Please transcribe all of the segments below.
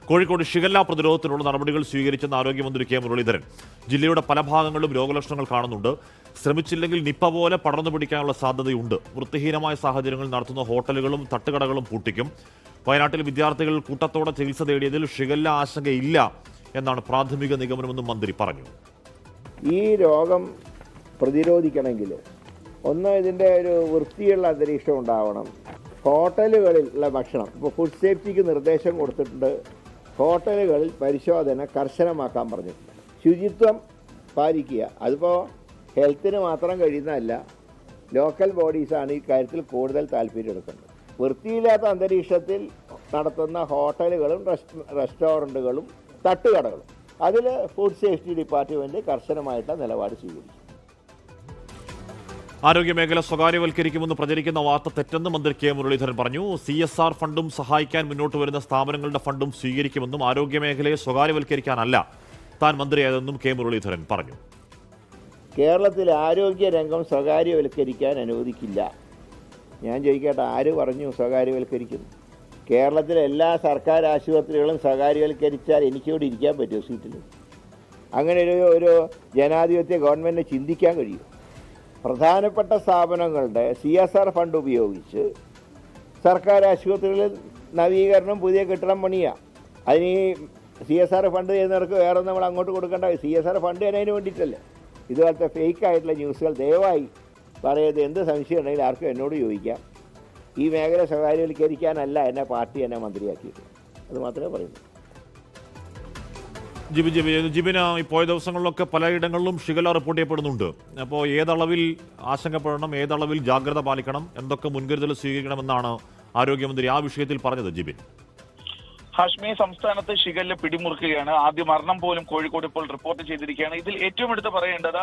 Kozhikode shigella പ്രതിരോധത്തിനുള്ള നടപടികൾ സ്വീകരിച്ചെന്ന് ആരോഗ്യമന്ത്രി K Muraleedharan. ജില്ലയുടെ പല ഭാഗങ്ങളിലും രോഗലക്ഷണങ്ങൾ കാണുന്നുണ്ട്. ശ്രമിച്ചില്ലെങ്കിൽ നിപ്പ പോലെ പടർന്നു പിടിക്കാനുള്ള സാധ്യതയുണ്ട്. വൃത്തിഹീനമായ സാഹചര്യങ്ങളിൽ നടത്തുന്ന ഹോട്ടലുകളും തട്ടുകടകളും പൂട്ടിക്കും. വയനാട്ടിൽ വിദ്യാർത്ഥികൾ കൂട്ടത്തോടെ ചികിത്സ തേടിയതിൽ ഷിഗല്ല ആശങ്കയില്ല എന്നാണ് പ്രാഥമിക നിഗമനമെന്നും മന്ത്രി പറഞ്ഞു. ഈ രോഗം പ്രതിരോധിക്കണമെങ്കിൽ ഒന്ന് ഇതിൻ്റെ ഒരു വൃത്തിയുള്ള അന്തരീക്ഷം ഉണ്ടാവണം. ഹോട്ടലുകളിലുള്ള ഭക്ഷണം ഇപ്പോൾ ഫുഡ് സേഫ്റ്റിക്ക് നിർദ്ദേശം കൊടുത്തിട്ടുണ്ട്. ഹോട്ടലുകളിൽ പരിശോധന കർശനമാക്കാൻ പറഞ്ഞിട്ടുണ്ട്. ശുചിത്വം പാലിക്കുക. അതിപ്പോൾ ഹെൽത്തിന് മാത്രം കഴിയുന്നതല്ല, ലോക്കൽ ബോഡീസാണ് ഈ കാര്യത്തിൽ കൂടുതൽ താല്പര്യം എടുക്കുന്നത്. വൃത്തിയില്ലാത്ത അന്തരീക്ഷത്തിൽ നടത്തുന്ന ഹോട്ടലുകളും റെസ്റ്റോറൻറ്റുകളും തട്ടുകടകളും അതിൽ ഫുഡ് സേഫ്റ്റി ഡിപ്പാർട്ട്മെൻറ്റ് കർശനമായിട്ടുള്ള നിലപാട് സ്വീകരിച്ചു. ആരോഗ്യമേഖല സ്വകാര്യവൽക്കരിക്കുമെന്ന് പ്രചരിക്കുന്ന വാർത്ത തെറ്റെന്ന് മന്ത്രി കെ മുരളീധരൻ പറഞ്ഞു. CSR ഫണ്ടും സഹായിക്കാൻ മുന്നോട്ട് വരുന്ന സ്ഥാപനങ്ങളുടെ ഫണ്ടും സ്വീകരിക്കുമെന്നും ആരോഗ്യമേഖലയെ സ്വകാര്യവൽക്കരിക്കാനല്ല താൻ മന്ത്രിയായതെന്നും കെ മുരളീധരൻ പറഞ്ഞു. കേരളത്തിൽ ആരോഗ്യരംഗം സ്വകാര്യവൽക്കരിക്കാൻ അനുവദിക്കില്ല. ഞാൻ ചോദിക്കട്ടെ, ആര് പറഞ്ഞു സ്വകാര്യവൽക്കരിക്കുന്നു? കേരളത്തിലെ എല്ലാ സർക്കാർ ആശുപത്രികളും സ്വകാര്യവൽക്കരിച്ചാൽ എനിക്കിവിടെ ഇരിക്കാൻ പറ്റുമോ സീറ്റിൽ? അങ്ങനെ ഒരു ജനാധിപത്യ ഗവൺമെൻറ്റിന് ചിന്തിക്കാൻ കഴിയും? പ്രധാനപ്പെട്ട സ്ഥാപനങ്ങളുടെ CSR ഫണ്ട് ഉപയോഗിച്ച് സർക്കാർ ആശുപത്രികളിൽ നവീകരണം, പുതിയ കെട്ടിടം പണിയുക. അതിന് ഈ CSR ഫണ്ട് ചെയ്യുന്നവർക്ക് വേറെ നമ്മൾ അങ്ങോട്ട് കൊടുക്കേണ്ട. CSR ഫണ്ട് ചെയ്യുന്നതിന് വേണ്ടിയിട്ടല്ലേ. ഇതുപോലത്തെ ഫേക്കായിട്ടുള്ള ന്യൂസുകൾ ദയവായി പറയത്. എന്ത് സംശയം ഉണ്ടെങ്കിൽ ആർക്കും എന്നോട് ചോദിക്കാം. ഈ മേഖല സ്വകാര്യവൽക്കരിക്കാനല്ല എന്നെ പാർട്ടി എന്നെ മന്ത്രിയാക്കിയിട്ട്. അത് മാത്രമേ പറയുന്നു. ജിബിന് പോയ ദിവസങ്ങളിലൊക്കെ പലയിടങ്ങളിലും ഷിഗല്ല റിപ്പോർട്ട് ചെയ്യപ്പെടുന്നുണ്ട്. അപ്പോൾ ഏതളവിൽ ആശങ്കപ്പെടണം, ഏതളവിൽ ജാഗ്രത പാലിക്കണം, എന്തൊക്കെ മുൻകരുതൽ സ്വീകരിക്കണമെന്നാണ് ആരോഗ്യമന്ത്രി ആ വിഷയത്തിൽ പറഞ്ഞത്? ജിബിൻ, ഹാഷ്മി, സംസ്ഥാനത്ത് ഷിഗല്ല പിടിമുറുക്കുകയാണ്. ആദ്യ മരണം പോലും കോഴിക്കോട് ഇപ്പോൾ റിപ്പോർട്ട് ചെയ്തിരിക്കുകയാണ്. ഇതിൽ ഏറ്റവും എടുത്ത് പറയേണ്ടത്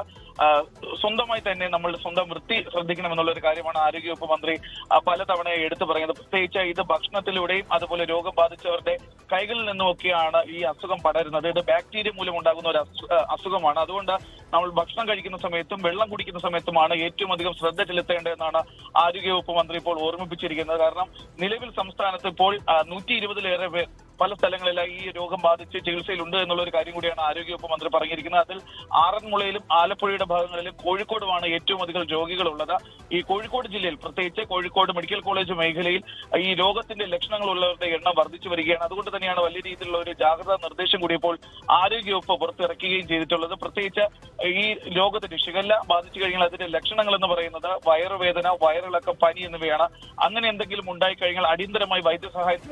സ്വന്തമായി തന്നെ നമ്മൾ സ്വന്തം വൃത്തി ശ്രദ്ധിക്കണമെന്നുള്ള ഒരു കാര്യമാണ് ആരോഗ്യവകുപ്പ് മന്ത്രി പലതവണ എടുത്തു പറയുന്നത്. പ്രത്യേകിച്ച് ഇത് ഭക്ഷണത്തിലൂടെയും അതുപോലെ രോഗം ബാധിച്ചവരുടെ കൈകളിൽ നിന്നുമൊക്കെയാണ് ഈ അസുഖം പടരുന്നത്. ഇത് ബാക്ടീരിയ മൂലം ഉണ്ടാകുന്ന ഒരു അസുഖമാണ്. അതുകൊണ്ട് നമ്മൾ ഭക്ഷണം കഴിക്കുന്ന സമയത്തും വെള്ളം കുടിക്കുന്ന സമയത്തുമാണ് ഏറ്റവും അധികം ശ്രദ്ധ ചെലുത്തേണ്ടതെന്നാണ് ആരോഗ്യവകുപ്പ് മന്ത്രി ഇപ്പോൾ ഓർമ്മിപ്പിച്ചിരിക്കുന്നത്. കാരണം നിലവിൽ സംസ്ഥാനത്ത് ഇപ്പോൾ 120-ലേറെ പേർ പല സ്ഥലങ്ങളിലായി ഈ രോഗം ബാധിച്ച് ചികിത്സയിലുണ്ട് എന്നുള്ള ഒരു കാര്യം കൂടിയാണ് ആരോഗ്യവകുപ്പ് മന്ത്രി പറഞ്ഞിരിക്കുന്നത്. അതിൽ ആറന്മുളയിലും ആലപ്പുഴയുടെ ഭാഗങ്ങളിലും കോഴിക്കോടുമാണ് ഏറ്റവും അധികം രോഗികളുള്ളത്. ഈ കോഴിക്കോട് ജില്ലയിൽ പ്രത്യേകിച്ച് കോഴിക്കോട് മെഡിക്കൽ കോളേജ് മേഖലയിൽ ഈ രോഗത്തിന്റെ ലക്ഷണങ്ങളുള്ളവരുടെ എണ്ണം വർദ്ധിച്ചു വരികയാണ്. അതുകൊണ്ട് തന്നെയാണ് വലിയ രീതിയിലുള്ള ഒരു ജാഗ്രതാ നിർദ്ദേശം കൂടി ഇപ്പോൾ ആരോഗ്യവകുപ്പ് പുറത്തിറക്കുകയും ചെയ്തിട്ടുള്ളത്. പ്രത്യേകിച്ച് ഈ രോഗത്തിന് ഷിഗല്ല ബാധിച്ചു കഴിഞ്ഞാൽ അതിന്റെ ലക്ഷണങ്ങൾ എന്ന് പറയുന്നത് വയറുവേദന, വയറിളക്കം, പനി എന്നിവയാണ്. അങ്ങനെ എന്തെങ്കിലും ഉണ്ടായി കഴിഞ്ഞാൽ അടിയന്തരമായി വൈദ്യസഹായം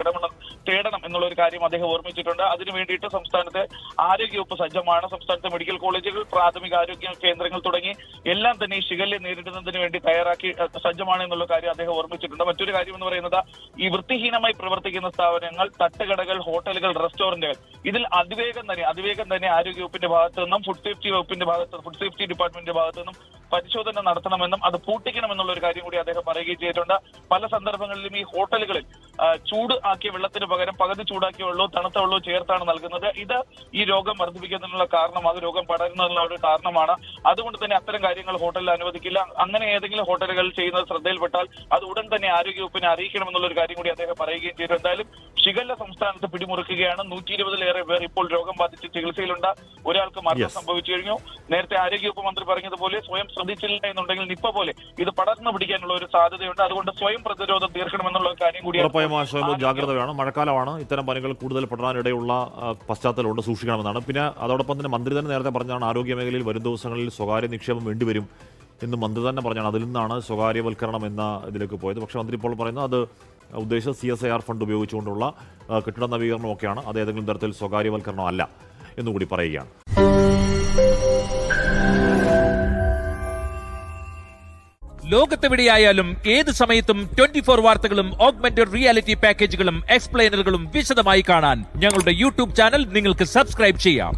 തേടണം എന്നുള്ള ഒരു കാര്യം അദ്ദേഹം ഓർമ്മിച്ചിട്ടുണ്ട്. അതിനു വേണ്ടിയിട്ട് സംസ്ഥാനത്തെ ആരോഗ്യവകുപ്പ് സജ്ജമാണ്. സംസ്ഥാനത്തെ മെഡിക്കൽ കോളേജുകൾ, പ്രാഥമിക ആരോഗ്യ കേന്ദ്രങ്ങൾ തുടങ്ങി എല്ലാം തന്നെ ഈ ഷിഗല്ലയെ നേരിടുന്നതിന് വേണ്ടി തയ്യാറാക്കി സജ്ജമാണ് എന്നുള്ള കാര്യം അദ്ദേഹം ഓർമ്മിച്ചിട്ടുണ്ട്. മറ്റൊരു കാര്യം എന്ന് പറയുന്നത് ഈ വൃത്തിഹീനമായി പ്രവർത്തിക്കുന്ന സ്ഥാപനങ്ങൾ, തട്ടുകടകൾ, ഹോട്ടലുകൾ, റെസ്റ്റോറന്റുകൾ, ഇതിൽ അതിവേഗം തന്നെ ആരോഗ്യവകുപ്പിന്റെ ഭാഗത്തു നിന്നും ഫുഡ് സേഫ്റ്റി ഡിപ്പാർട്ട്മെന്റിന്റെ ഭാഗത്തു നിന്നും പരിശോധന നടത്തണമെന്നും അത് പൂട്ടിക്കണമെന്നുള്ള ഒരു കാര്യം കൂടി അദ്ദേഹം പറയുകയും ചെയ്തിട്ടുണ്ട്. പല സന്ദർഭങ്ങളിലും ഈ ഹോട്ടലുകളിൽ ചൂട് ആക്കിയ വെള്ളത്തിന് പകരം പകുതി ചൂടാക്കിയ വെള്ളവും തണുത്ത വെള്ളവും ചേർത്താണ് നൽകുന്നത്. ഇത് ഈ രോഗം വർദ്ധിപ്പിക്കുന്നതിനുള്ള കാരണമാണ്, രോഗം പടരുന്നതിനുള്ള ഒരു കാരണമാണ്. അതുകൊണ്ട് തന്നെ അത്തരം കാര്യങ്ങൾ ഹോട്ടലിൽ അനുവദിക്കില്ല. അങ്ങനെ ഏതെങ്കിലും ഹോട്ടലുകൾ ചെയ്യുന്നത് ശ്രദ്ധയിൽപ്പെട്ടാൽ അത് ഉടൻ തന്നെ ആരോഗ്യവകുപ്പിനെ അറിയിക്കണമെന്നുള്ള ഒരു കാര്യം കൂടി അദ്ദേഹം പറയുകയും ചെയ്തു. എന്തായാലും ഷിഗല്ല സംസ്ഥാനത്ത് പിടിമുറുക്കുകയാണ്. 120-ലേറെ പേർ ഇപ്പോൾ രോഗം ബാധിച്ച് ചികിത്സയിലുണ്ട്. ഒരാൾക്ക് മരണം സംഭവിച്ചു കഴിഞ്ഞു. നേരത്തെ ആരോഗ്യവകുപ്പ് മന്ത്രി പറഞ്ഞതുപോലെ സ്വയം ശ്രദ്ധിച്ചില്ല എന്നുണ്ടെങ്കിൽ നിപ്പ പോലെ ഇത് പടർന്നു പിടിക്കാനുള്ള ഒരു സാധ്യതയുണ്ട്. അതുകൊണ്ട് സ്വയം പ്രതിരോധം തീർക്കണമെന്നുള്ള കാര്യം കൂടി ജാഗ്രത വേണം. മഴക്കാലമാണ്, ഇത്തരം പനികൾ കൂടുതൽ പടരാനിടയുള്ള പശ്ചാത്തലമുണ്ട്, സൂക്ഷിക്കണമെന്നാണ്. പിന്നെ അതോടൊപ്പം തന്നെ മന്ത്രി തന്നെ നേരത്തെ പറഞ്ഞാണ് ആരോഗ്യ മേഖലയിൽ വരും ദിവസങ്ങളിൽ സ്വകാര്യ നിക്ഷേപം വേണ്ടിവരും എന്ന് മന്ത്രി തന്നെ പറഞ്ഞാണ്. അതിൽ നിന്നാണ് സ്വകാര്യവൽക്കരണം എന്ന ഇതിലേക്ക് പോയത്. പക്ഷേ മന്ത്രി ഇപ്പോൾ പറയുന്നത് അത് ഉദ്ദേശിച്ച CSR ഫണ്ട് ഉപയോഗിച്ചുകൊണ്ടുള്ള കെട്ടിട നവീകരണമൊക്കെയാണ്. അത് ഏതെങ്കിലും തരത്തിൽ സ്വകാര്യവൽക്കരണം അല്ല എന്നുകൂടി പറയുകയാണ്. ലോകത്തെവിടെയായാലും ഏത് സമയത്തും 24 വാർത്തകളും ഓഗ്മെന്റഡ് റിയാലിറ്റി പാക്കേജുകളും എക്സ്പ്ലെയിനറുകളും വിശദമായി കാണാൻ ഞങ്ങളുടെ YouTube ചാനൽ നിങ്ങൾക്ക് സബ്സ്ക്രൈബ് ചെയ്യാം.